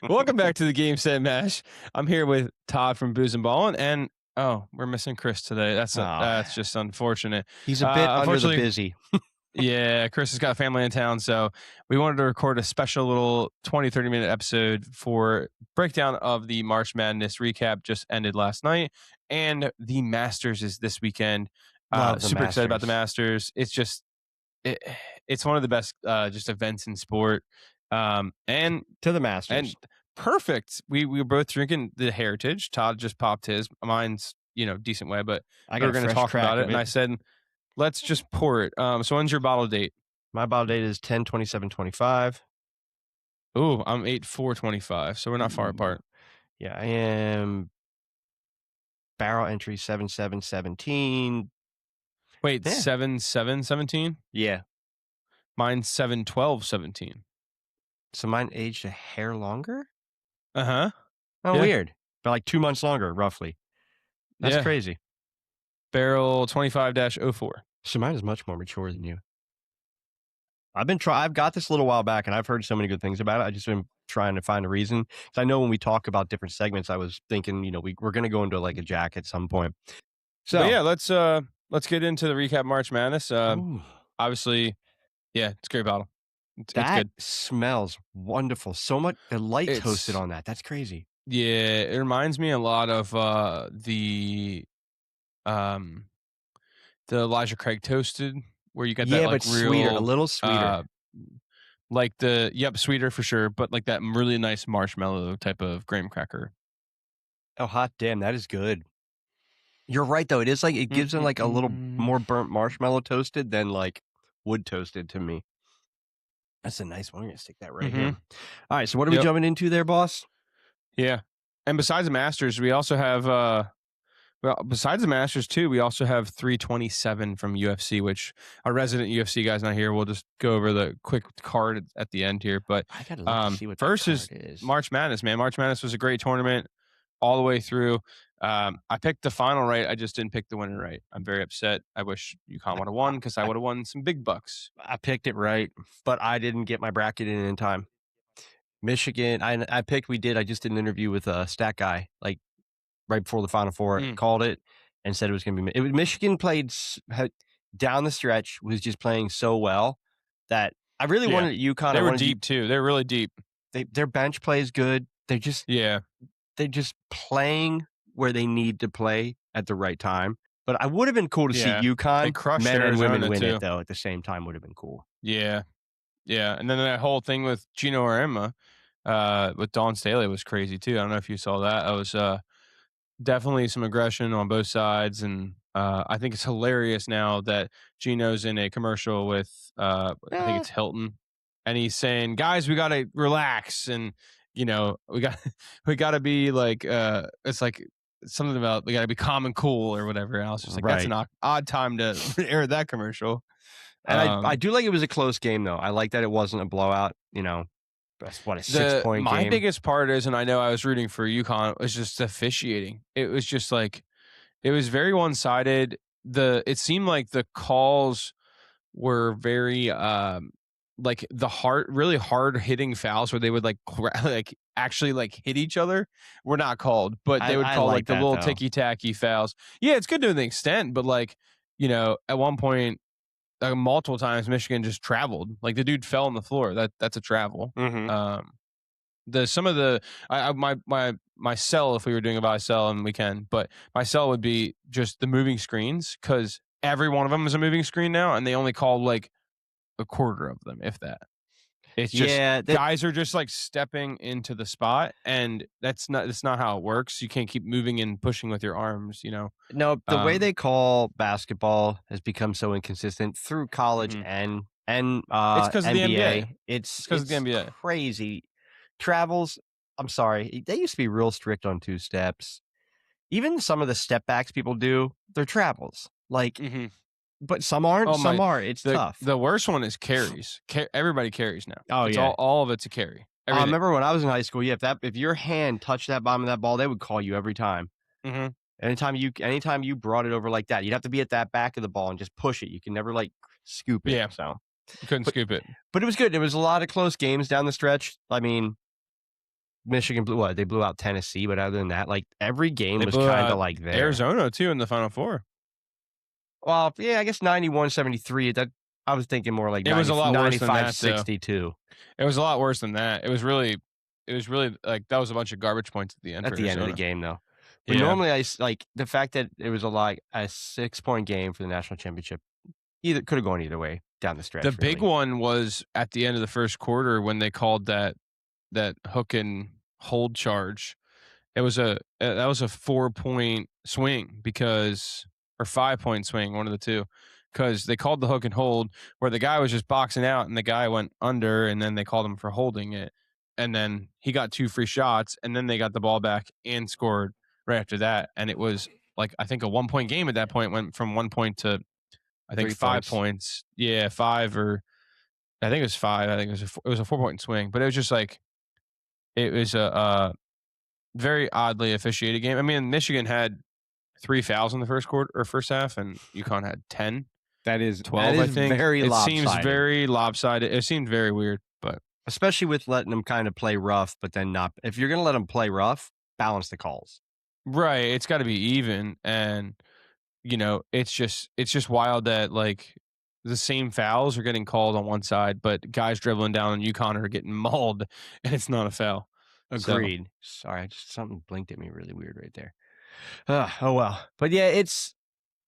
Welcome back to the Game Set Mash. I'm here with Todd from Booze and Ballin', and we're missing Chris today. Ah, That's just unfortunate. he's a bit under the Unfortunately, busy. yeah, Chris has got family in town, so we wanted to record a special little 20-30 minute episode for breakdown of the March Madness recap just ended last night, and the Masters is this weekend. Love the Super excited about the Masters. Masters. It, it's one of the best just events in sport. And To the Masters. perfect. We were both drinking the Heritage. Todd just popped his. Mine's decent way, but I we got were a going to fresh talk crack about it, of and I it. said, let's just pour it. So when's your bottle date? My bottle date is 10/27/25. Ooh, I'm 8/4/25, so we're not far apart. Yeah, I am barrel entry 7/7/17. Wait, Yeah. 7/7/17? Yeah. Mine's 7/12/17. So mine aged a hair longer? Uh-huh. Oh, Yeah. weird. But like 2 months longer, roughly. That's crazy. Barrel 25-04. So mine is much more mature than you. I've got this a little while back, and I've heard so many good things about it. I just been trying to find a reason. Because I know when we talk about different segments, I was thinking, we're going to go into like a Jack at some point. So But yeah, let's get into the recap March Madness. Obviously, yeah, it's a great bottle. It's good. Smells wonderful. So much the light toasted on that. That's crazy. Yeah, it reminds me a lot of the Elijah Craig toasted, where you got that like but real sweeter, a little sweeter. Like sweeter for sure, but like that really nice marshmallow type of graham cracker. Oh, hot damn, that is good. You're right though. It is like it gives them like a little more burnt marshmallow toasted than like wood toasted to me. That's a nice one. We're gonna stick that right here. All right, so what are we jumping into there, boss? Yeah, and besides the Masters, we also have besides the Masters too, we also have 327 from UFC, which our resident UFC guy's not here. We'll just go over the quick card at the end here. But I gotta look to see what first that card is. March Madness, man. March Madness was a great tournament all the way through. I picked the final right. I just didn't pick the winner right. I'm very upset. I wish UConn would have won because I would have won some big bucks. I picked it right, but I didn't get my bracket in time. Michigan, I picked. I just did an interview with a stat guy, like right before the Final Four, called it and said it was going to be. Michigan played down the stretch, was just playing so well that I really wanted UConn. They were deep too. They're really deep. Their bench play is good. They're just playing where they need to play at the right time. But I would have been cool to see UConn, men and women, win it though. At the same time, would have been cool. Yeah, yeah. And then that whole thing with Gino Auriemma, with Dawn Staley was crazy too. I don't know if you saw that. That was definitely some aggression on both sides, and I think it's hilarious now that Gino's in a commercial with I think it's Hilton, and he's saying, "Guys, we gotta relax," and we got to be like it's like something about we got to be calm and cool or whatever. And I was just like, that's an odd time to air that commercial. And I do like it was a close game though. I like that it wasn't a blowout. That's what a 6-point game. My biggest part is, and I know I was rooting for UConn, was just officiating. It was just like it was very one-sided. It seemed like the calls were very like really hard hitting fouls where they would like actually like hit each other were not called, but they would call like the little ticky tacky fouls. Yeah, it's good to an extent, but like at one point, multiple times Michigan just traveled. Like the dude fell on the floor. That's a travel. Some of the my sell, if we were doing a buy sell, and we can, but my sell would be just the moving screens, because every one of them is a moving screen now, and they only call like a quarter of them, if that. It's just guys are just like stepping into the spot, and that's not how it works. You can't keep moving and pushing with your arms, No, the way they call basketball has become so inconsistent through college and it's because of the NBA. It's because of the NBA. Crazy travels. I'm sorry, they used to be real strict on 2 steps. Even some of the step backs people do, they're travels. Like. But some aren't. Some are. It's tough. The worst one is carries. Everybody carries now. Oh, it's yeah. All of it's a carry. I remember when I was in high school. Yeah, if your hand touched that bottom of that ball, they would call you every time. Anytime you brought it over like that, you'd have to be at that back of the ball and just push it. You can never like scoop it. Yeah. So you couldn't scoop it. But it was good. There was a lot of close games down the stretch. I mean, Michigan blew what? They blew out Tennessee, but other than that, like, every game They was blew kinda, out like, there. Arizona too in the Final Four. Well, yeah, I guess 91-73, that I was thinking more like It was 90 a lot worse than that, though. 95-62 It was a lot worse than that. It was really like that was a bunch of garbage points at the end at for the end of the Arizona. game, though. But Yeah. normally, like, the fact that it was a 6-point game for the national championship, either could have gone either way down the The stretch, big really. one was at the end of the first quarter when they called that hook and hold charge. It was that was a 4-point swing because or 5-point swing, one of the two, because they called the hook and hold where the guy was just boxing out and the guy went under and then they called him for holding it. And then he got 2 free shots and then they got the ball back and scored right after that. And it was like I think a 1-point game at that point went from 1 point to I think 3 5 points. points. Yeah, 5 or I think it was 5. I think it was a 4-point swing, but it was just like it was a very oddly officiated game. I mean, Michigan had 3 fouls in the first quarter or first half, and UConn had 10, That 12, I is think. very It seems lopsided, very lopsided. It seemed very weird, but especially with letting them kinda play rough, but then not if you're gonna let them play rough, balance the calls. right, it's got to be even, and it's just wild that like the same fouls are getting called on one side, but guys dribbling down on UConn are getting mauled, and it's not a foul. So Agreed. Sorry, I just something blinked at me really weird right there. Oh, well. But, yeah, it's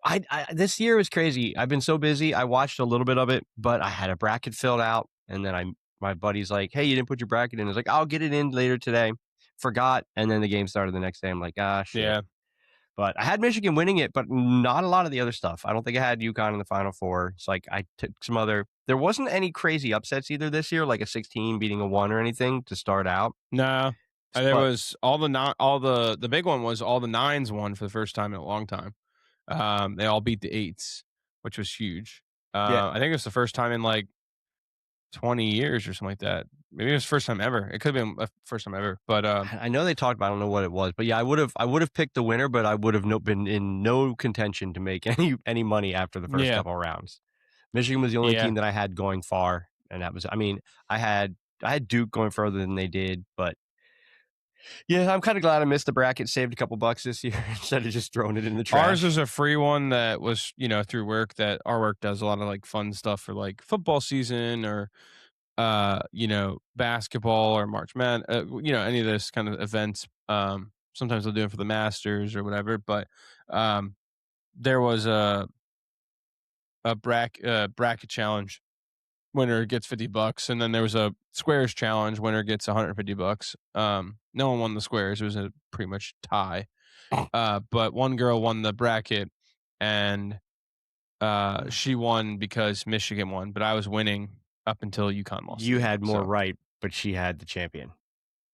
I this year was crazy. I've been so busy. I watched a little bit of it, but I had a bracket filled out, and then my buddy's like, "Hey, you didn't put your bracket in." I was like, "I'll get it in later today." Forgot, and then the game started the next day. I'm like, "Ah, shit." yeah, But I had Michigan winning it, but not a lot of the other stuff. I don't think I had UConn in the Final Four. It's like I took some other there wasn't any crazy upsets either this year, like a 16 beating a 1 or anything to start out. no. There But was all the big one was all the nines won for the first time in a long time. They all beat the eights, which was huge. yeah, I think it was the first time in like 20 years or something like that. Maybe it was the first time ever. It could have been the first time ever, but I know they talked about I don't know what it was, but yeah, I would have picked the winner, but I would have been in no contention to make any money after the first yeah, couple of rounds. Michigan was the only yeah. team that I had going far, and that was I mean, I had Duke going further than they did, but yeah, I'm kinda glad I missed the bracket, saved a couple bucks this year instead of just throwing it in the Ours trash. was a free one that was, through work that our work does a lot of like fun stuff for like football season or basketball or March any of those kind of events. Sometimes they'll do it for the Masters or whatever, but um there was a bracket challenge. Winner gets $50, and then there was a squares challenge. Winner gets $150. No one won the squares. It was a pretty much tie. But one girl won the bracket, and she won because Michigan won. But I was winning up until UConn lost the You game. had more So right, but she had the champion.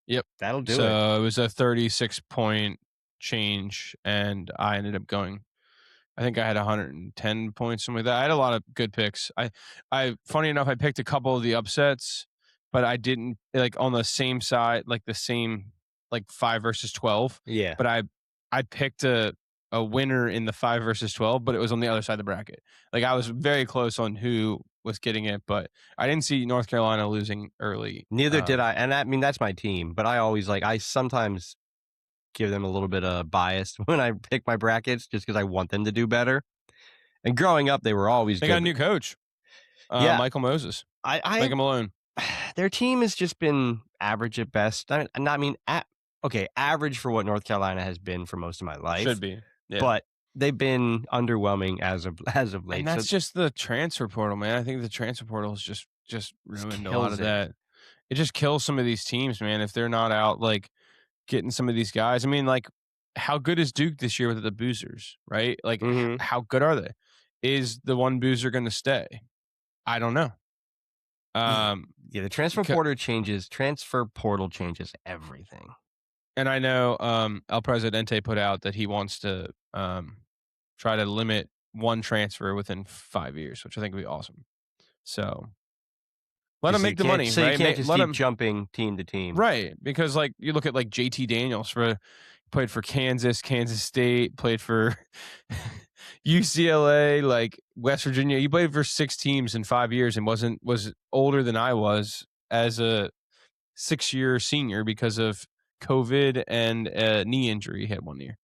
yep. That'll do it. So it was a 36-point change, and I ended up going I think I had 110 points, something like that. I had a lot of good picks. Funny enough, I picked a couple of the upsets, but I didn't like on the same side, like the same, like 5 versus 12. Yeah. But I picked a winner in the 5 versus 12, but it was on the other side of the bracket. Like I was very close on who was getting it, but I didn't see North Carolina losing early. Neither did I, and I mean, that's my team, but I sometimes give them a little bit of bias when I pick my brackets just because I want them to do better. And growing up, they were always They got a good. new coach, Yeah, Michael Moses, I Michael Malone. their team has just been average at best. Okay, average for what North Carolina has been for most of my Should life, be, yeah. but they've been underwhelming as of And late. So that's just the transfer portal, man. I think the transfer portal has just it ruined a lot kills of it. that. It just kills some of these teams, man, if they're not out like getting some of these guys. I mean, like, how good is Duke this year with the boozers, right? Like, Hmm. how good are they? Is the one boozer going to stay? I don't know. Yeah, Um, yeah. The c- transfer portal changes everything. and I know El Presidente put out that he wants to try to limit one transfer within 5 years, which I think would be awesome. So let him make the money, So you right? can't just Let keep him jumping team to team. right because like you look at like JT Daniels for played for Kansas State, played for UCLA, like West Virginia. He played for 6 teams in 5 years and was older than I was as a 6-year senior because of COVID and a knee injury he had 1 year.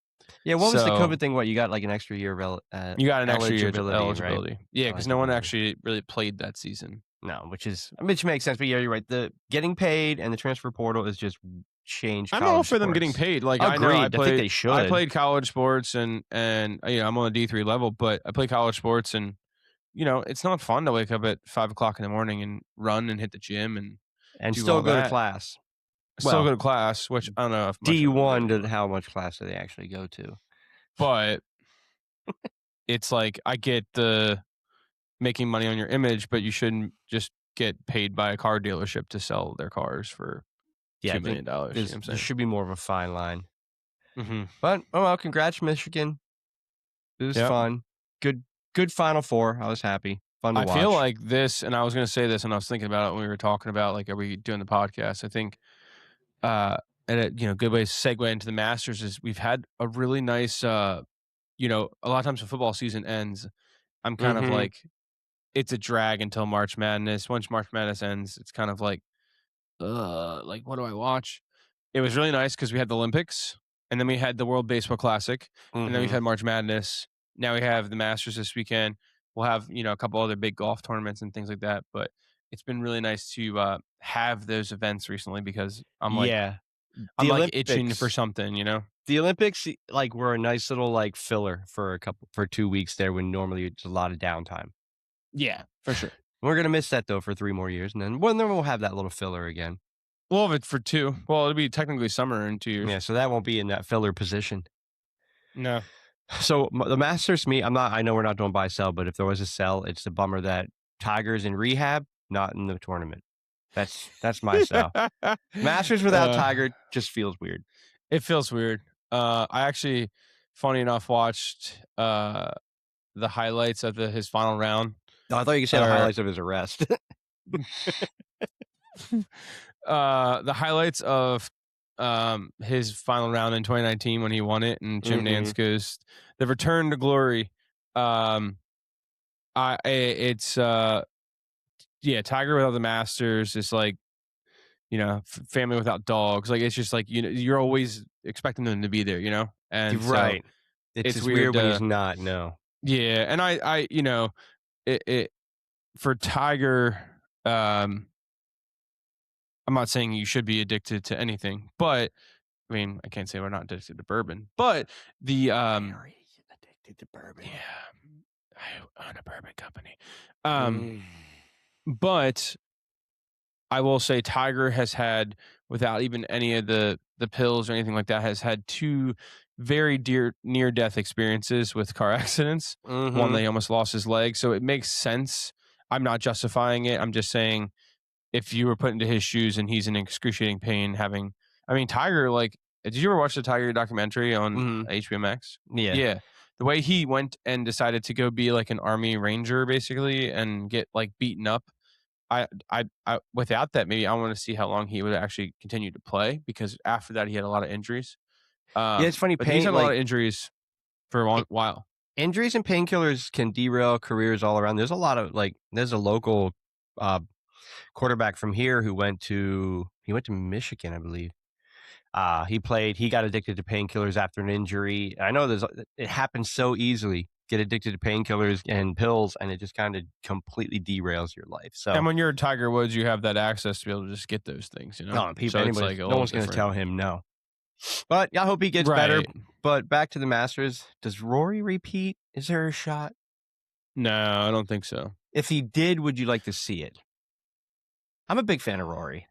Yeah, what was the So COVID thing? What, you got, like, an extra year of you got an extra year eligibility, right? eligibility. Yeah, because no one Eligibility. actually really played that season. No, which makes sense, but yeah, you're right. The getting paid and the transfer portal is just changed I'm all college for them getting sports. paid. Like I know Agreed. I think they I should. played college sports and I'm on a D3 level, but I play college sports and it's not fun to wake up at 5 o'clock in the morning and run and hit the gym and And do still all go to that. class. Still Well, go to class, which I don't know if much of them D1 do, to how much class do they actually go to? but it's like I get the making money on your image, but you shouldn't just get paid by a car dealership to sell their cars for Yeah, I $2 think million. You know what I'm there saying? should be more of a fine line. Hmm. But, oh well, congrats, Michigan. It was Yep. fun. Good Final Four. I was happy. Fun to I feel watch. like this, and I was going to say this, and I was thinking about it when we were talking about like, are we doing the podcast? I think, and good way to segue into the Masters is we've had a really nice, a lot of times when football season ends, I'm kind of Mhm. like, it's a drag until March Madness. Once March Madness ends, it's kind of like what do I watch? It was really nice because we had the Olympics, and then we had the World Baseball Classic, and then we've Mhm. had March Madness. Now we have the Masters this weekend. We'll have a couple other big golf tournaments and things like that. But it's been really nice to have those events recently because Yeah. I'm The like itching for Olympics something, the Olympics, like, were a nice little, like, filler for 2 weeks there when normally it's a lot of downtime. Yeah, for sure. We're gonna miss that though for 3 more years, and then we'll have that little filler again. We'll have it for 2. Well, it'll be technically summer in 2 Yeah, years. so that won't be in that filler position. No. So, the Masters, to me, I know we're not doing buy sell, but if there was a sell, it's a bummer that Tiger's in rehab, not in the tournament. That's my sell. Masters without Uh, Tiger just feels weird. it feels weird. I actually, funny enough, watched the highlights of his final round. Oh, I thought you could say the Or highlights of his arrest. the highlights of his final round in 2019 when he won it, and Jim Nance Mhm. goes, "The return to glory." Um, it's yeah, Tiger without the Masters is like family without dogs. Like it's just like you're always expecting them to be there, You're and so right. It's it's just weird weird when he's to not, no. yeah, and it for Tiger. I'm not saying you should be addicted to anything, but I mean, I can't say we're not addicted to bourbon, but the Very addicted to bourbon. yeah, I own a bourbon company. Um, Mm. but I will say Tiger has had, without even any of the pills or anything like that, has had 2 very dear near death experiences with car accidents. One that Mhm. he almost lost his leg, so it makes sense. I'm not justifying it. I'm just saying if you were put into his shoes and he's in excruciating pain having I mean, Tiger, like, did you ever watch the Tiger documentary on Mhm. HBO Max? Yeah. Yeah. The way he went and decided to go be like an army ranger basically and get like beaten up. I without that, maybe I want to see how long he would actually continue to play because after that he had a lot of injuries. Yeah, it's funny, But he's pain had a lot like, of injuries for a I while. injuries and painkillers can derail careers all around. There's a lot of, like, there's a local, uh, quarterback from here who he went to Michigan, I believe. He got addicted to painkillers after an injury. I know it happens so easily. Get addicted to painkillers and pills, and it just kinda completely derails your life. And So, when you're Tiger Woods, you have that access to be able to just get those things. no, So it's like a no little one's gonna different. tell him no. But I hope he gets better. Right. But back to the Masters, does Rory repeat? Is there a shot? No, I don't think so. If he did, would you like to see it? I'm a big fan of Rory.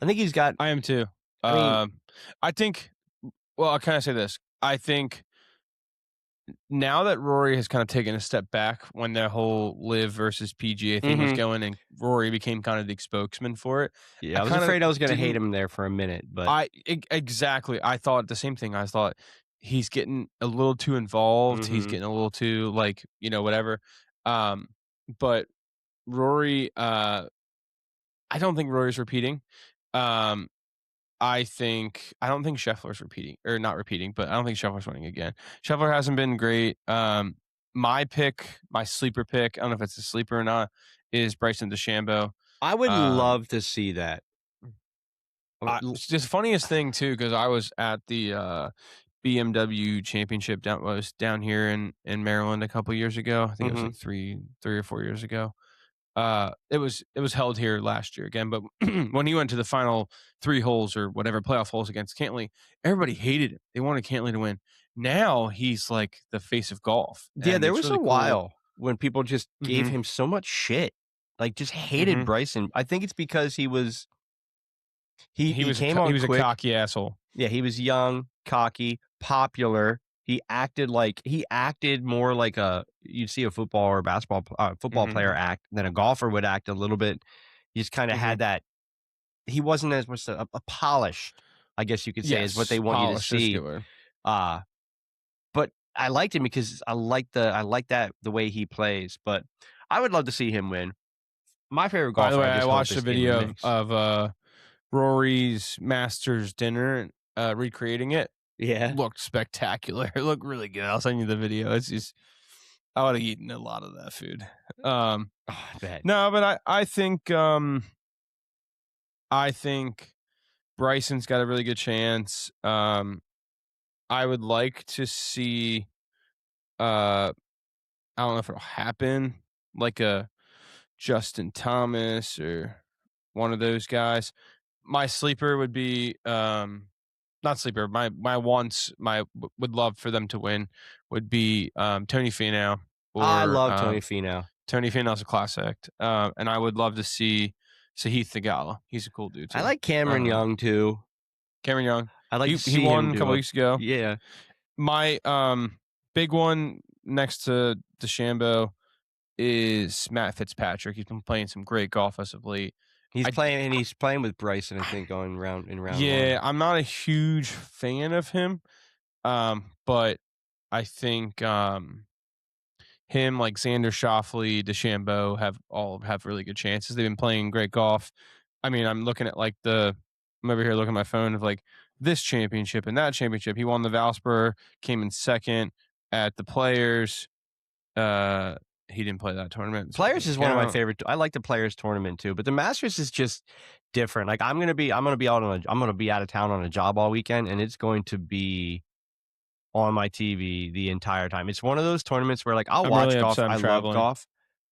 I think he's got I am too. I mean I think well, can I say this? I think now that Rory has kind of taken a step back when the whole Live versus PGA thing was Mhm. going and Rory became kind of the spokesman for it, I Yeah, I was kind of afraid I was gonna hate didn't him there for a minute, but exactly. I thought the same thing. I thought he's getting a little too involved. He's mhm. getting a little too like, whatever. Um, but Rory, I don't think Rory's repeating. Um, I don't think Scheffler's repeating or not repeating, but I don't think Scheffler's winning again. Scheffler hasn't been great. My sleeper pick, I don't know if it's a sleeper or not, is Bryson DeChambeau. I would Um, love to see that. It's just funniest thing too, because I was at the BMW championship down here in Maryland a couple years ago. I think it was Mhm. like 3 or 4 years ago. It was held here last year again, but when he went to the final 3 holes or whatever playoff holes against Cantley, everybody hated him. They wanted Cantley to win. Now he's like the face of golf, Yeah, and there it's was a really cool. while when people just gave Mhm, him so much shit, like, just hated mhm. Bryson. I think it's because he came He on was a quick. cocky asshole. Yeah, he was young, cocky, popular. He acted more like a you'd see a football or football Mhm, player act than a golfer would act a little bit. He just kinda had mhm. that he wasn't as much a polished, I guess you could say, is what they Yes, want you to polished, that's a good see. word. Uh, but I liked him because I like that the way he plays, but I would love to see him win. My favorite By the golfer, way, I I just hope watched a is in the video mix. Rory's Masters dinner, recreating it. Yeah. Looked spectacular. It looked really good. I'll send you the video. It's just I would have eaten a lot of that food. Um, Oh, I bet. no, but I think Bryson's got a really good chance. I would like to see I don't know if it'll happen, like a Justin Thomas or one of those guys. My sleeper would be not sleeper. Would love for them to win would be Tony Finau I or love Tony Finau. Tony Finau's a class act, and I would love to see Sahith Theegala. He's a cool dude I too. like Cameron Um, Young too. Cameron Young, I'd like to he see him won a do couple a weeks ago. yeah. My big one next to DeChambeau is Matt Fitzpatrick. He's been playing some great golf as of late. I He's playing with Bryson, I think, going round in round Yeah, 1. I'm not a huge fan of him, but I think him, like Xander Schauffele, DeChambeau have really good chances. They've been playing great golf. I mean, I'm over here looking at my phone of like this championship and that championship. He won the Valspar, came in second at the Players. Uh, he didn't play that tournament, so it Players doesn't is one of my count. favorite I like the Players tournament too, but the Masters is just different. Like I'm gonna be out of town on a job all weekend, and it's going to be on my TV the entire time. It's one of those tournaments where like I'll I'm really watch golf. upset I'm I love traveling. golf,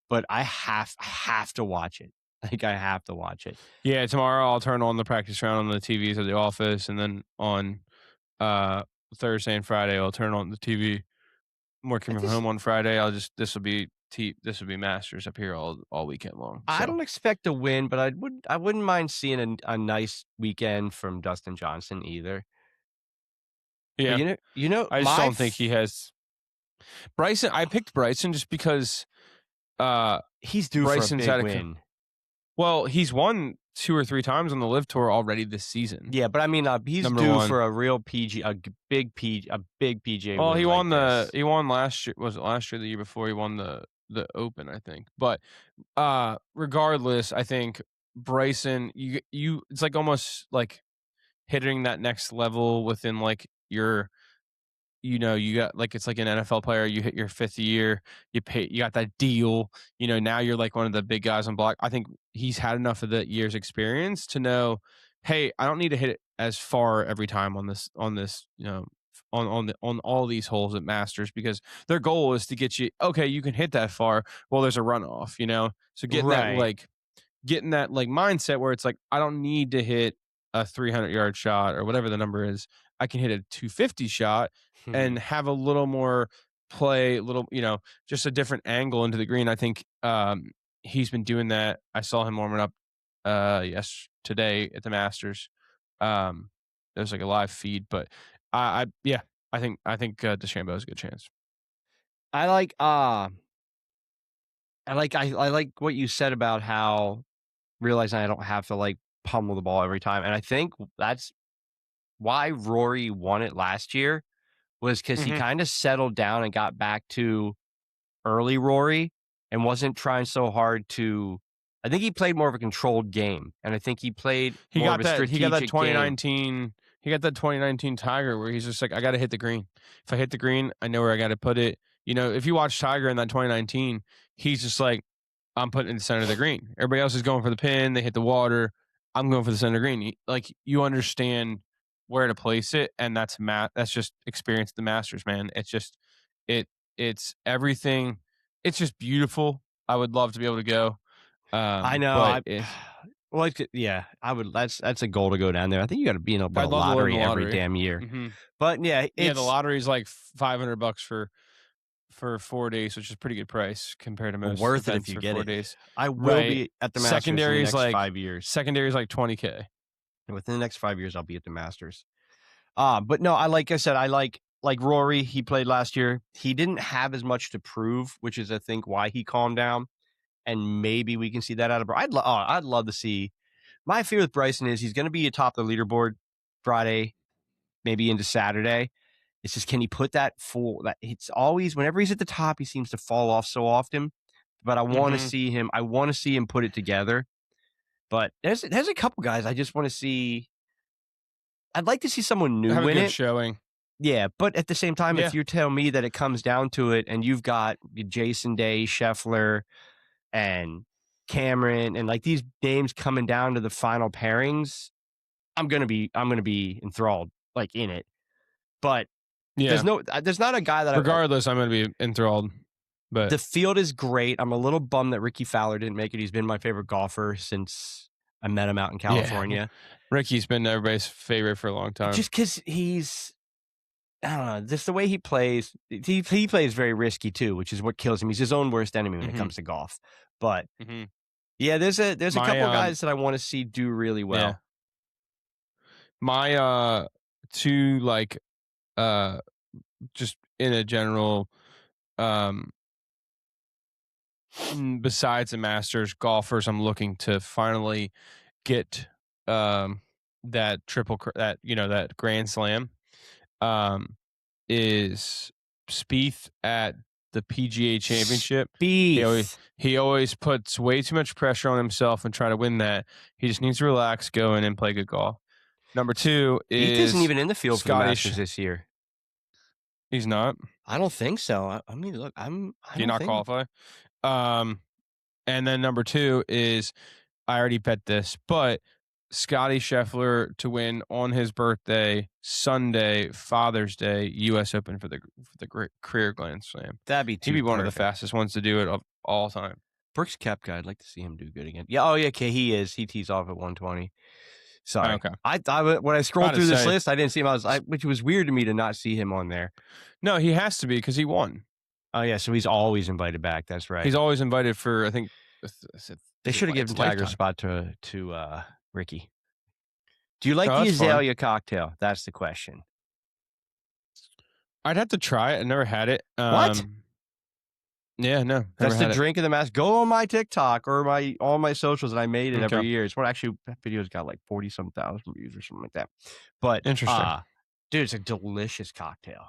but I have to watch it. Like I have to watch it. Yeah, tomorrow I'll turn on the practice round on the TVs at the office, and then on uh, Thursday and Friday I'll turn on the TV. I'm I working from just home on Friday. I'll just this will be Masters up here all weekend long. I So don't expect to win, but I wouldn't mind seeing a nice weekend from Dustin Johnson either. But yeah, I just my don't think he has Bryson. I picked Bryson just because uh, he's due for a Bryson's big had win. well, he's won 2 or 3 times on the Live Tour already this season. Yeah, but I mean, he's Number due one. for a real PG, a big PGA Well, win like this. he won last year. Was it last year? The year before he won the Open, I think. But regardless, I think Bryson, you it's like almost like hitting that next level within like your you got like it's like an NFL player, you hit your 5th year, you got that deal, now you're like one of the big guys on block. I think he's had enough of the year's experience to know, hey, I don't need to hit it as far every time on this, on all these holes at Masters because their goal is to get you, okay, you can hit that far. Well, there's a runoff. So Right. getting that like mindset where it's like I don't need to hit a 300-yard shot or whatever the number is. I can hit a 250 shot and have a little more play, just a different angle into the green. I think he's been doing that. I saw him warming up today at the Masters. There's like a live feed, but yeah, I think DeChambeau has a good chance. I like I like what you said about how realizing I don't have to like pummel the ball every time, and I think that's why Rory won it last year was because he Hmm. kind of settled down and got back to early Rory and wasn't trying so hard to. I think he played more of a controlled game, and I think he played He more of got a that. He got that strategic game. 2019. He got that 2019 Tiger where he's just like, I got to hit the green. If I hit the green, I know where I got to put it. If you watch Tiger in that 2019, he's just like, I'm putting it in the center of the green. Everybody else is going for the pin. They hit the water. I'm going for the center green. Like you understand where to place it, and that's just experience the Masters, man. It's just it it's everything. It's just beautiful. I would love to be able to go. I know. But it's Well, yeah, I would. That's a goal to go down there. I think you got to be in win a I'd love to win the lottery every lottery. damn year. Hmm. But yeah, Yeah, the it's lottery is like $500 for 4 days, which is a pretty good price compared to most worth it if events you for get 4 days. it. I will Right. be at the Masters in the Secondary is next like 5 years. 20K. And within the next 5 years, I'll be at the Masters. But no, like I said, I like Rory. He played last year. He didn't have as much to prove, which is I think why he calmed down. And maybe we can see that out of. I'd love to see. My fear with Bryson is he's going to be atop the leaderboard Friday, maybe into Saturday. It's just can he put that full? That it's always whenever he's at the top, he seems to fall off so often. But I want to Hmm. see him. I want to see him put it together. But there's a couple guys I just want to see. I'd like to see someone new Have a win good it. showing. Yeah, but at the same time, Yeah. if you tell me that it comes down to it, and you've got Jason Day, Scheffler, and Cameron, and like these names coming down to the final pairings, I'm gonna be enthralled, like in it. But Yeah. there's not a guy that Regardless, I'm going to be enthralled. But the field is great. I'm a little bummed that Ricky Fowler didn't make it. He's been my favorite golfer since I met him out in yeah, California. Ricky's been everybody's favorite for a long time. Just because I don't know, just the way he plays. He plays very risky too, which is what kills him. He's his own worst enemy when it Hmm. comes to golf. But Hmm. yeah, there's a couple My guys that I want to see do really well. Yeah. My two like just in a general besides the Masters golfers I'm looking to finally get that that Grand Slam is Spieth at the PGA Championship. Spieth. He always puts way too much pressure on himself and try to win that. He just needs to relax, go in and play good golf. Number two Spieth isn't is even in the field for the Masters this year. He's not. I don't think so. I mean, look, Do you not qualify? And then number two is I already bet this, but Scotty Scheffler to win on his birthday, Sunday, Father's Day, U.S. Open for the great career Grand Slam. That'd be He'd be one of the fastest ones to do it of all time. Brooks Koepka, I'd like to see him do good again. Yeah, oh yeah, okay, he is. He tees off at 120. Sorry. Okay. When I scrolled through this list, I didn't see him. Which was weird to me to not see him on there. No, he has to be because he won. Oh yeah, so he's always invited back. That's right. He's always invited for. I think they should have given Tiger a spot to Ricky. Do you like the Azalea cocktail? That's the question. I'd have to try it. I never had it. What? Yeah, no. That's the drink of the Masters. Go on my TikTok or all my socials, and I made it every year. It's what actually that video's got like 40-some thousand views or something like that. But interesting, dude, it's a delicious cocktail.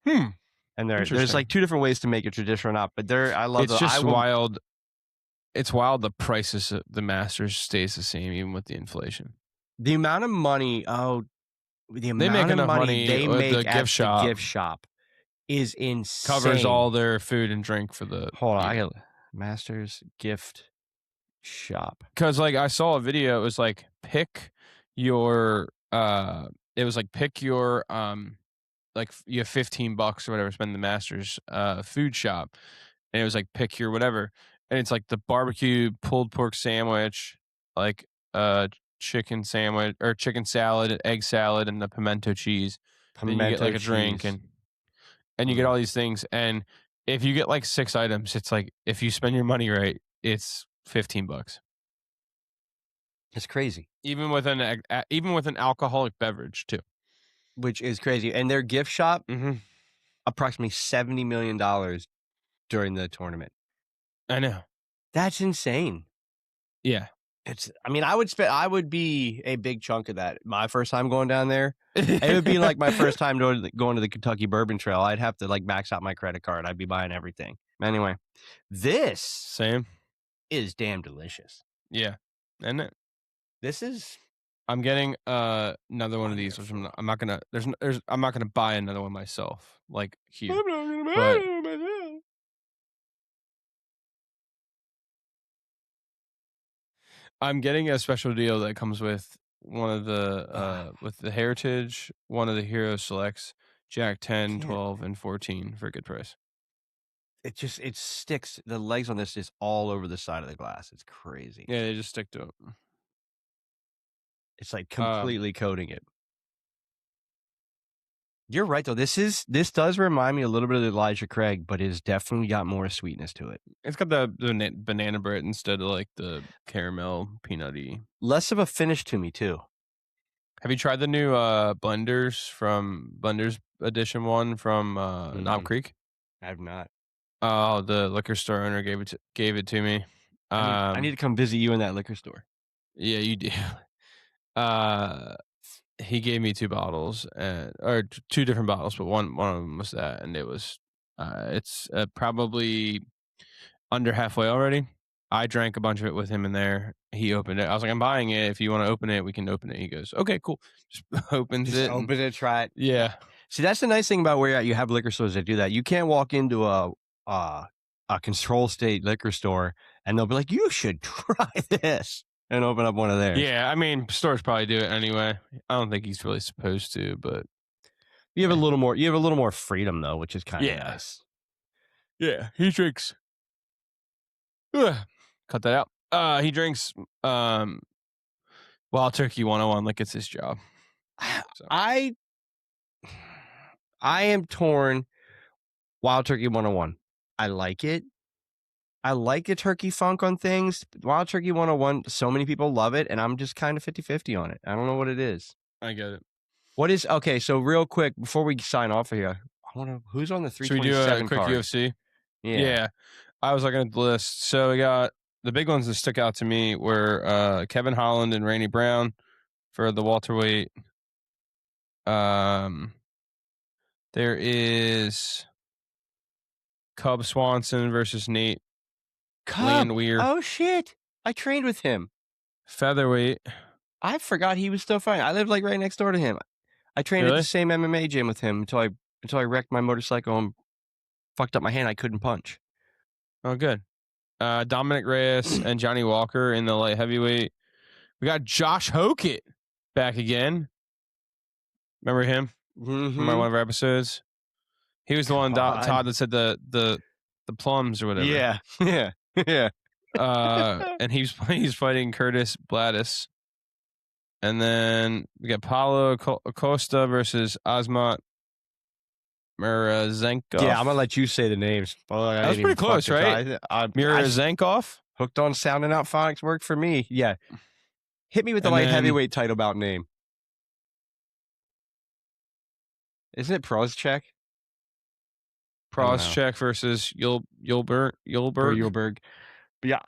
And there's like two different ways to make it traditional or not. But I love. It's just wild. It's wild. The prices of the Masters stays the same even with the inflation. The amount of money. They make enough money they make the gift shop. The gift shop is insane. Covers all their food and drink for the. Hold on, I got Masters gift shop. Because like I saw a video, it was like pick your. It was like pick your like you have $15 or whatever. Spend the Masters food shop, and it was like pick your whatever, and it's like the barbecue pulled pork sandwich, like chicken sandwich or chicken salad, egg salad, and the pimento cheese. Then you get like a drink and you get all these things. And if you get like 6 items, it's like if you spend your money right, it's $15. It's crazy. Even with an alcoholic beverage too, which is crazy. And their gift shop, approximately $70 million during the tournament. I know. That's insane. Yeah. I would be a big chunk of that. My first time going down there, it would be like my first time going to the Kentucky Bourbon Trail. I'd have to like max out my credit card. I'd be buying everything. Anyway, this is damn delicious. Yeah, isn't it? This is. I'm getting another one of these, which I'm not gonna. I'm not gonna buy another one myself. Like here, but I'm getting a special deal that comes with one of the with the Heritage, one of the Hero Selects, Jack 10, Can't 12, and 14 for a good price. it sticks. The legs on this is all over the side of the glass. It's crazy. Yeah, they just stick to it. It's like completely coating it. You're right though. This does remind me a little bit of Elijah Craig, but it's definitely got more sweetness to it. It's got the banana bread instead of like the caramel peanutty. Less of a finish to me too. Have you tried the new Blenders Edition one from Knob Creek? I have not. Oh, the liquor store owner gave it to me. I need to come visit you in that liquor store. Yeah, you do. He gave me 2 bottles or 2 different bottles, but one of them was that, and it was it's probably under halfway already. I drank a bunch of it with him in there. He opened it. I was like, "I'm buying it. If you want to open it, we can open it." He goes, "Okay, cool." Just opens Just it. open it, try it. Yeah. See, that's the nice thing about where you're at. You have liquor stores that do that. You can't walk into a control state liquor store and they'll be like, "You should try this," and open up one of theirs. Yeah, I mean, stores probably do it anyway. I don't think he's really supposed to, but you have a little more freedom though, which is kind of nice. Yeah, he drinks. Cut that out. He drinks Wild Turkey 101 like it's his job. So. I am torn. Wild Turkey 101. I like it. I like the turkey funk on things. Wild Turkey 101, so many people love it, and I'm just kind of 50-50 on it. I don't know what it is. I get it. What is okay? So real quick before we sign off of here, I want to. Who's on the 327 Should we do a quick card? UFC? Yeah. I was looking at the list. So we got the big ones that stuck out to me were Kevin Holland and Randy Brown for the welterweight. There is Cub Swanson versus Nate Landwehr. Oh shit! I trained with him. Featherweight. I forgot he was still fighting. I lived like right next door to him. I trained at the same MMA gym with him until I wrecked my motorcycle and fucked up my hand. I couldn't punch. Oh, good. Dominic Reyes and Johnny Walker in the light heavyweight. We got Josh Hokett back again. Remember him? Mm-hmm. From one of our episodes. He was the one, Todd, that said the plums or whatever. Yeah. And he's fighting Curtis Bladis. And then we got Paulo Acosta versus Asmat Mirazenkov. Yeah, I'm gonna let you say the names. That was pretty close, right? Mirazenkov. Hooked on sounding out phonics worked for me. Yeah. Hit me with the light heavyweight title bout name. Isn't it Proschek? Proschek versus Yulberg. Yeah.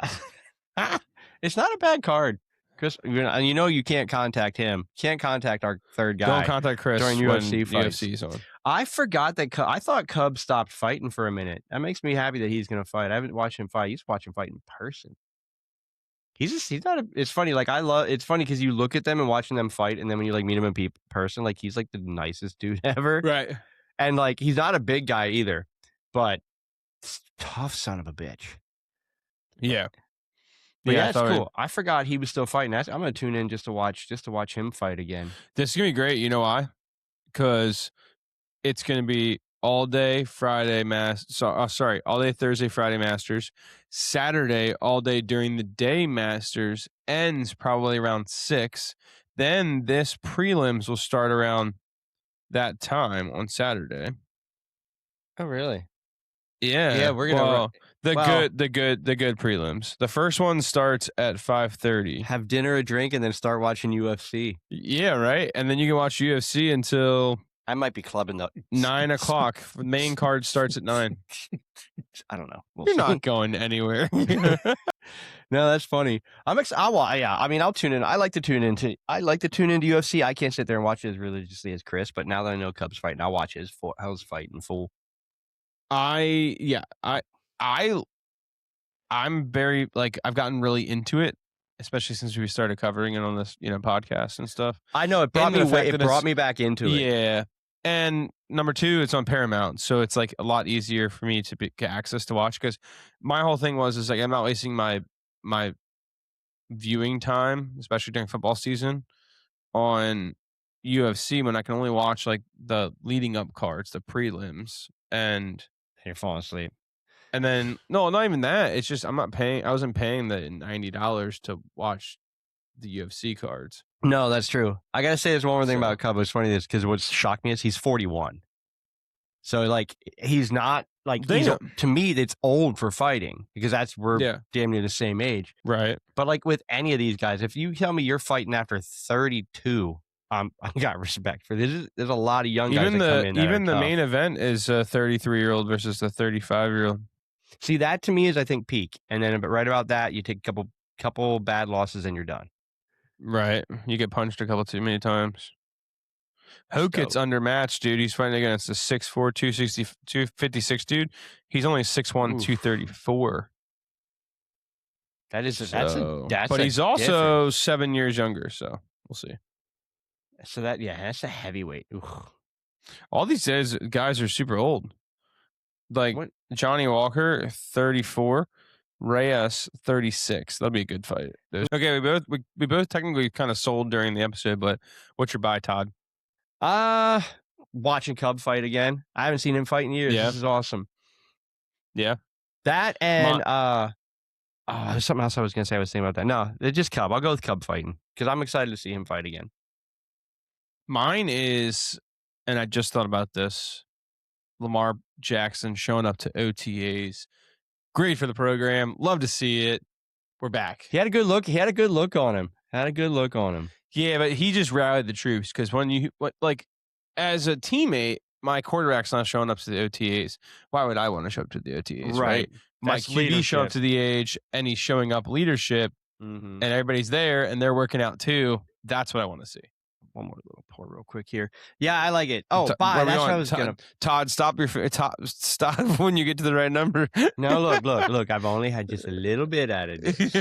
It's not a bad card. Chris, and you can't contact him. Can't contact our third guy. Don't contact Chris during UFC fights. UFC's on. I forgot that. I thought Cub stopped fighting for a minute. That makes me happy that he's going to fight. I haven't watched him fight. I used to watch him fight in person. He's not. It's funny. Like it's funny because you look at them and watching them fight, and then when you like meet him in person, like he's like the nicest dude ever. Right. And like he's not a big guy either, but tough son of a bitch. Yeah. But yeah, it's cool. I forgot he was still fighting. I'm going to tune in just to watch him fight again. This is going to be great. You know why? Because it's going to be all day Friday all day Thursday, Friday Masters. Saturday, all day during the day Masters. Ends probably around 6. Then this prelims will start around that time on Saturday. Oh, really? Yeah. Yeah, we're gonna the good prelims. The first one starts at 5:30. Have dinner, a drink, and then start watching UFC. Yeah, right. And then you can watch UFC until I might be clubbing though. 9 o'clock. The main card starts at 9. I don't know. You're not going anywhere. No, that's funny. I'm excited. I mean, I'll tune in. I like to tune into UFC. I can't sit there and watch it as religiously as Chris, but now that I know Cubs fighting, I'll watch his fight in full. I'm very I've gotten really into it, especially since we started covering it on this, podcast and stuff. I know it brought me back into it. Yeah. And number 2, it's on Paramount, so it's like a lot easier for me to get access to watch, because my whole thing was like I'm not wasting my viewing time, especially during football season, on UFC when I can only watch like the leading up cards, the prelims, You're falling asleep. and then no, not even that. It's just I'm not paying. I wasn't paying the $90 to watch the UFC cards. No, that's true. I gotta say, there's one more thing So about Cub. It's funny this because what shocked me is he's 41. So like he's not like damn, to me it's old for fighting because we're yeah, damn near the same age. right. But like with any of these guys, if you tell me you're fighting after 32, I got respect for this. There's a lot of young guys that come in that are Even the main tough. event is a 33-year-old versus a 35-year-old. See, that to me is I think peak, and then but right about that, you take a couple bad losses and you're done. Right. You get punched a couple too many times. Hoke gets So undermatched, dude. He's fighting against a 6'4", 256 dude. He's only 6'1", oof, 234. So, that's but a he's also difference. 7 years younger. So we'll see. So that's a heavyweight. Oof. All these guys are super old. Like What? Johnny Walker, 34. Reyes, 36. That'll be a good fight. Okay, we both technically kind of sold during the episode, but what's your buy, Todd? Watching Cub fight again. I haven't seen him fight in years. Yeah. This is awesome. Yeah. That and there's something else I was gonna say. I was thinking about that. No, it's just Cub. I'll go with Cub fighting because I'm excited to see him fight again. Mine is, and I just thought about this, Lamar Jackson showing up to OTAs. Great for the program. Love to see it. We're back. He had a good look. He had a good look on him. Yeah, but he just rallied the troops because as a teammate, my quarterback's not showing up to the OTAs. Why would I want to show up to the OTAs, right? My That's QB showed up leadership. to the age, and he's showing up leadership, Mm-hmm. and everybody's there, and they're working out too. That's what I want to see. One more little pour real quick here. Yeah, I like it. Oh, Where bye. are we That's what I going? was gonna. Todd, stop stop when you get to the right number. No, look. I've only had just a little bit out of this.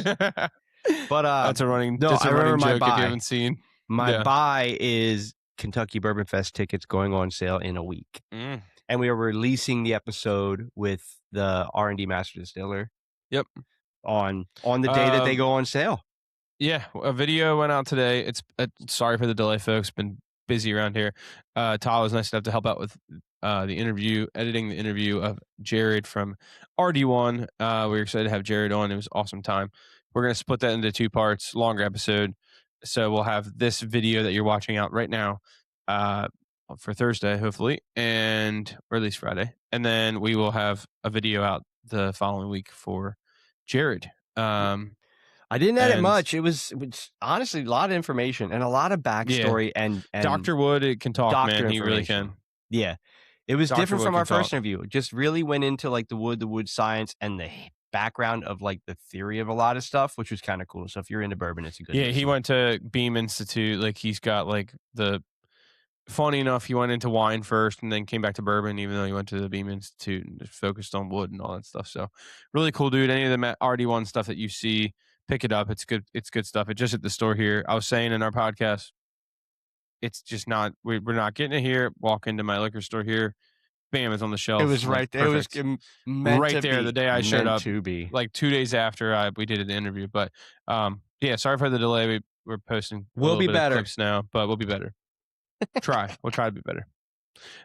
But that's a running. No, That's a I running remember my joke if you buy. haven't seen. My Yeah. buy is Kentucky Bourbon Fest tickets going on sale in a week, and we are releasing the episode with the R&D Master Distiller. Yep. On the day that they go on sale. Yeah, a video went out today. It's sorry for the delay, folks. Been busy around here. Todd was nice enough to help out with the interview, editing the interview of Jared from RD1. We were excited to have Jared on. It was an awesome time. We're going to split that into 2 parts, longer episode. So we'll have this video that you're watching out right now for Thursday, hopefully, or at least Friday. And then we will have a video out the following week for Jared. I didn't edit much. It was honestly a lot of information and a lot of backstory and Dr. Wood can talk, man. He really can. Yeah. It was Dr. different Wood from our can first talk. interview. It just really went into like the wood science and the background of like the theory of a lot of stuff, which was kind of cool. So if you're into bourbon, it's a good he went to Beam Institute. Like he's got like funny enough, he went into wine first and then came back to bourbon, even though he went to the Beam Institute and just focused on wood and all that stuff. So really cool dude. Any of the RD1 stuff that you see, pick it up. It's good. It's good stuff. It just at the store here. I was saying in our podcast, it's just not, we're not getting it here. Walk into my liquor store here. Bam, it's on the shelf. It was right there. It was meant right to there be. the day I showed up. To be. Like 2 days after we did an interview. But yeah, sorry for the delay. We're posting We'll be better. clips now, but we'll be better. We'll try to be better.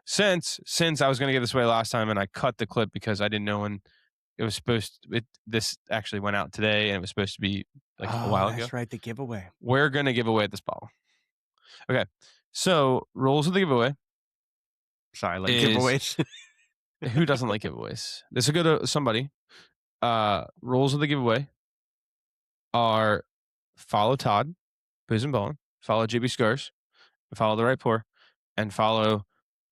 Since I was going to give this away last time and I cut the clip because I didn't know when it was this actually went out today and it was supposed to be like a while ago. That's right, the giveaway. We're going to give away this bottle. Okay. So, rules of the giveaway. Sorry, like giveaways. Who doesn't like giveaways? This will go to somebody. Rules of the giveaway are follow Todd, Booze and Ballin', follow JB Scars, follow The Right Pour, and follow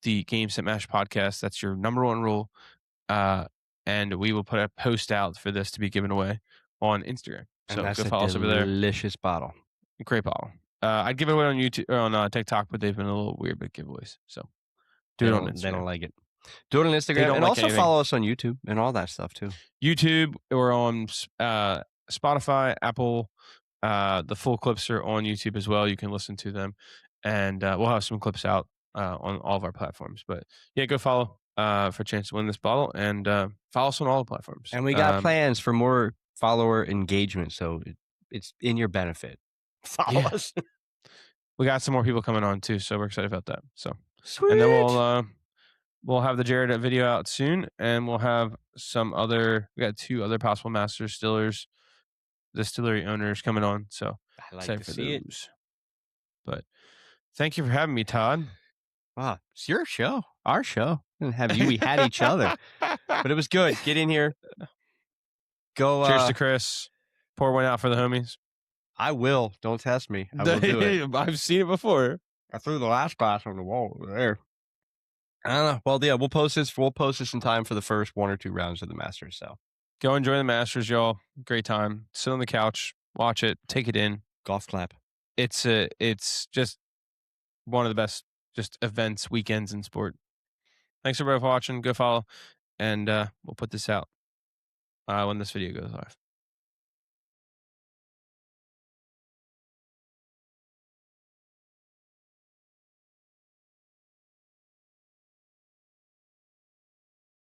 the Game Set Mash podcast. That's your number one rule. And we will put a post out for this to be given away on Instagram. So and that's go follow us over there. Delicious bottle. Great bottle. I'd give it away on YouTube or on TikTok, but they've been a little weird with giveaways. So do it on Instagram. They don't like it. Do it on Instagram and also follow us on YouTube and all that stuff too. YouTube or on Spotify, Apple. The full clips are on YouTube as well. You can listen to them, and we'll have some clips out on all of our platforms. But yeah, go follow for a chance to win this bottle, and follow us on all the platforms. And we got plans for more follower engagement. So it's in your benefit. Follow Yeah. us. We got some more people coming on too, so we're excited about that. So, and then Sweet. we'll have the Jared video out soon, and we'll have some other. We got 2 other possible master distillery owners coming on. So I like excited to for see it. those. But thank you for having me, Todd. Wow, it's your show, our show. We didn't have you. We had each other, but it was good. Get in here. Go. Cheers to Chris. Pour one out for the homies. I will. Don't test me. I will do it. I've seen it before. I threw the last glass on the wall over there. I don't know. Well, yeah, we'll post this. We'll post this in time for the first 1 or 2 rounds of the Masters. So Go enjoy the Masters, y'all. Great time. Sit on the couch, watch it, take it in. golf clap. It's just one of the best just events, weekends in sport. Thanks everybody for watching. Go follow, and we'll put this out when this video goes live.